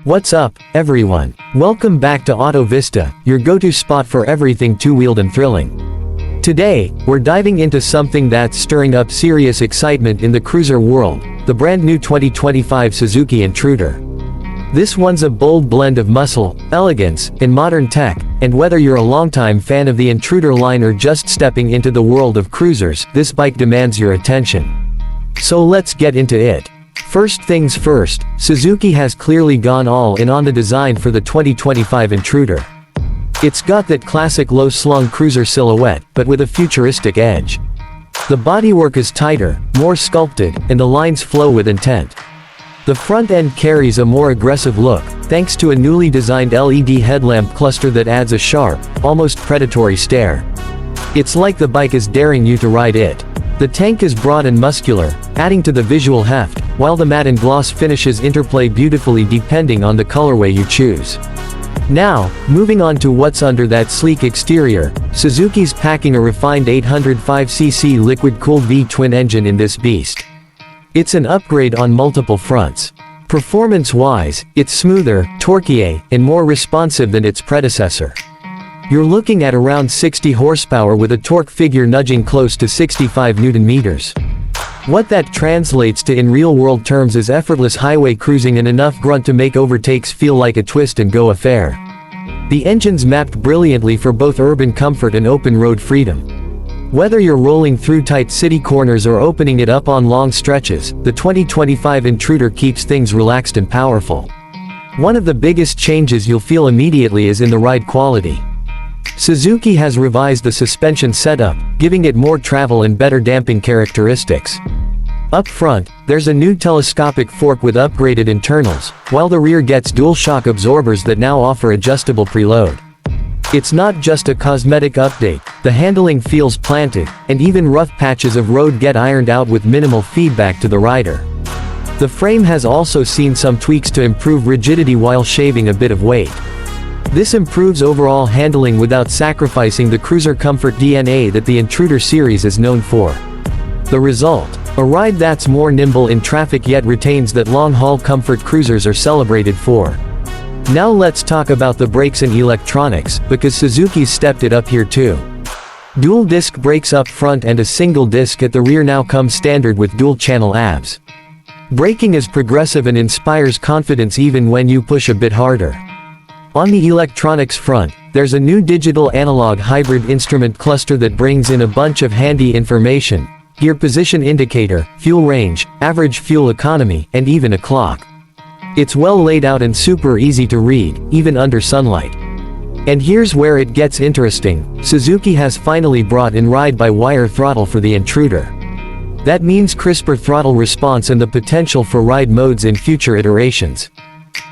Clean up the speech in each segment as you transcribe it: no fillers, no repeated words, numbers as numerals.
What's up, everyone? Welcome back to Auto Vista, your go-to spot for everything two-wheeled and thrilling. Today, we're diving into something that's stirring up serious excitement in the cruiser world, the brand new 2025 Suzuki Intruder. This one's a bold blend of muscle, elegance, and modern tech, and whether you're a longtime fan of the Intruder line or just stepping into the world of cruisers, this bike demands your attention. So let's get into it. First things first, Suzuki has clearly gone all in on the design for the 2025 Intruder. It's got that classic low-slung cruiser silhouette, but with a futuristic edge. The bodywork is tighter, more sculpted, and the lines flow with intent. The front end carries a more aggressive look, thanks to a newly designed LED headlamp cluster that adds a sharp, almost predatory stare. It's like the bike is daring you to ride it. The tank is broad and muscular, adding to the visual heft, while the matte and gloss finishes interplay beautifully depending on the colorway you choose. Now, moving on to what's under that sleek exterior, Suzuki's packing a refined 805cc liquid-cooled V-twin engine in this beast. It's an upgrade on multiple fronts. Performance-wise, it's smoother, torquier, and more responsive than its predecessor. You're looking at around 60 horsepower with a torque figure nudging close to 65 Nm. What that translates to in real-world terms is effortless highway cruising and enough grunt to make overtakes feel like a twist-and-go affair. The engine's mapped brilliantly for both urban comfort and open road freedom. Whether you're rolling through tight city corners or opening it up on long stretches, the 2025 Intruder keeps things relaxed and powerful. One of the biggest changes you'll feel immediately is in the ride quality. Suzuki has revised the suspension setup, giving it more travel and better damping characteristics. Up front, there's a new telescopic fork with upgraded internals, while the rear gets dual shock absorbers that now offer adjustable preload. It's not just a cosmetic update, the handling feels planted, and even rough patches of road get ironed out with minimal feedback to the rider. The frame has also seen some tweaks to improve rigidity while shaving a bit of weight. This improves overall handling without sacrificing the cruiser comfort DNA that the Intruder series is known for. The result? A ride that's more nimble in traffic yet retains that long-haul comfort cruisers are celebrated for. Now let's talk about the brakes and electronics, because Suzuki's stepped it up here too. Dual disc brakes up front and a single disc at the rear now come standard with dual-channel ABS. Braking is progressive and inspires confidence even when you push a bit harder. On the electronics front, there's a new digital-analog hybrid instrument cluster that brings in a bunch of handy information: gear position indicator, fuel range, average fuel economy, and even a clock. It's well laid out and super easy to read, even under sunlight. And here's where it gets interesting: Suzuki has finally brought in ride-by-wire throttle for the Intruder. That means crisper throttle response and the potential for ride modes in future iterations.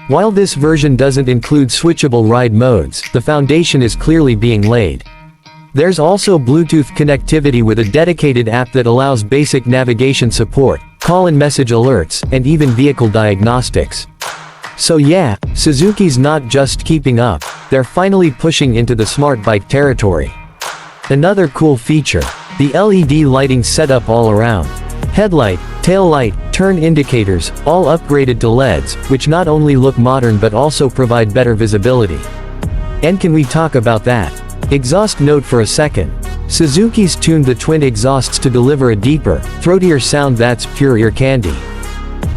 While this version doesn't include switchable ride modes, the foundation is clearly being laid. There's also Bluetooth connectivity with a dedicated app that allows basic navigation support, call and message alerts, and even vehicle diagnostics. So yeah, Suzuki's not just keeping up, they're finally pushing into the smart bike territory. Another cool feature: the LED lighting setup all around. Headlight, tail light, turn indicators, all upgraded to LEDs, which not only look modern but also provide better visibility. And can we talk about that exhaust note for a second? Suzuki's tuned the twin exhausts to deliver a deeper, throatier sound that's pure ear candy.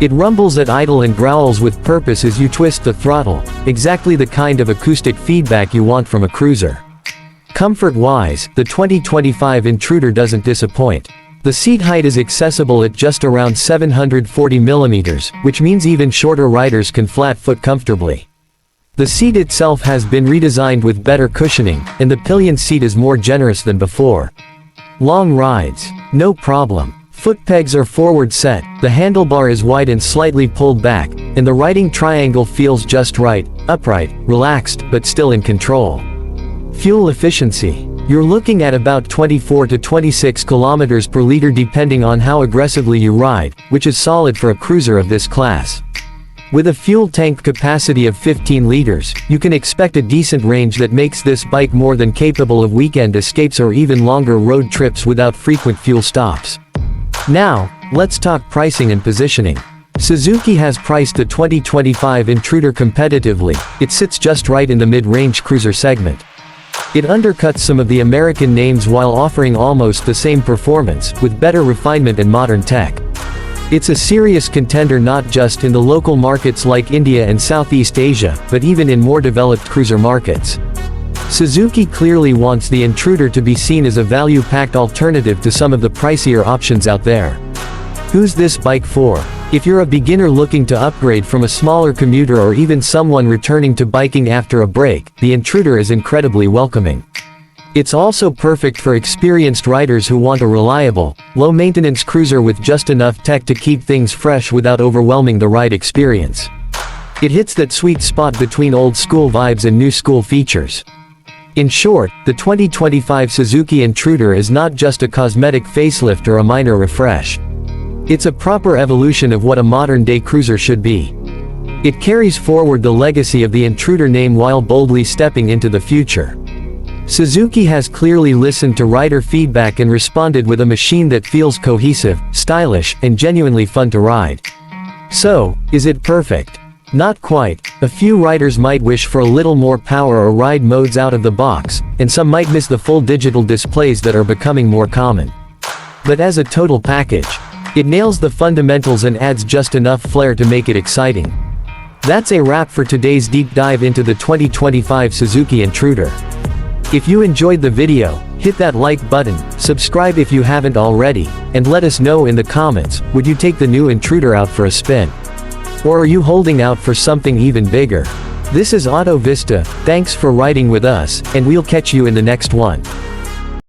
It rumbles at idle and growls with purpose as you twist the throttle, exactly the kind of acoustic feedback you want from a cruiser. Comfort-wise, the 2025 Intruder doesn't disappoint. The seat height is accessible at just around 740 mm, which means even shorter riders can flat-foot comfortably. The seat itself has been redesigned with better cushioning, and the pillion seat is more generous than before. Long rides? No problem. Foot pegs are forward set, the handlebar is wide and slightly pulled back, and the riding triangle feels just right, upright, relaxed, but still in control. Fuel efficiency? You're looking at about 24 to 26 kilometers per liter depending on how aggressively you ride, which is solid for a cruiser of this class. With a fuel tank capacity of 15 liters, you can expect a decent range that makes this bike more than capable of weekend escapes or even longer road trips without frequent fuel stops. Now, let's talk pricing and positioning. Suzuki has priced the 2025 Intruder competitively. It sits just right in the mid-range cruiser segment. It undercuts some of the American names while offering almost the same performance, with better refinement and modern tech. It's a serious contender not just in the local markets like India and Southeast Asia, but even in more developed cruiser markets. Suzuki clearly wants the Intruder to be seen as a value-packed alternative to some of the pricier options out there. Who's this bike for? If you're a beginner looking to upgrade from a smaller commuter or even someone returning to biking after a break, the Intruder is incredibly welcoming. It's also perfect for experienced riders who want a reliable, low-maintenance cruiser with just enough tech to keep things fresh without overwhelming the ride experience. It hits that sweet spot between old-school vibes and new-school features. In short, the 2025 Suzuki Intruder is not just a cosmetic facelift or a minor refresh. It's a proper evolution of what a modern-day cruiser should be. It carries forward the legacy of the Intruder name while boldly stepping into the future. Suzuki has clearly listened to rider feedback and responded with a machine that feels cohesive, stylish, and genuinely fun to ride. So, is it perfect? Not quite. A few riders might wish for a little more power or ride modes out of the box, and some might miss the full digital displays that are becoming more common. But as a total package, it nails the fundamentals and adds just enough flair to make it exciting. That's a wrap for today's deep dive into the 2025 Suzuki Intruder. If you enjoyed the video, hit that like button, subscribe if you haven't already, and let us know in the comments, would you take the new Intruder out for a spin? Or are you holding out for something even bigger? This is Auto Vista, thanks for riding with us, and we'll catch you in the next one.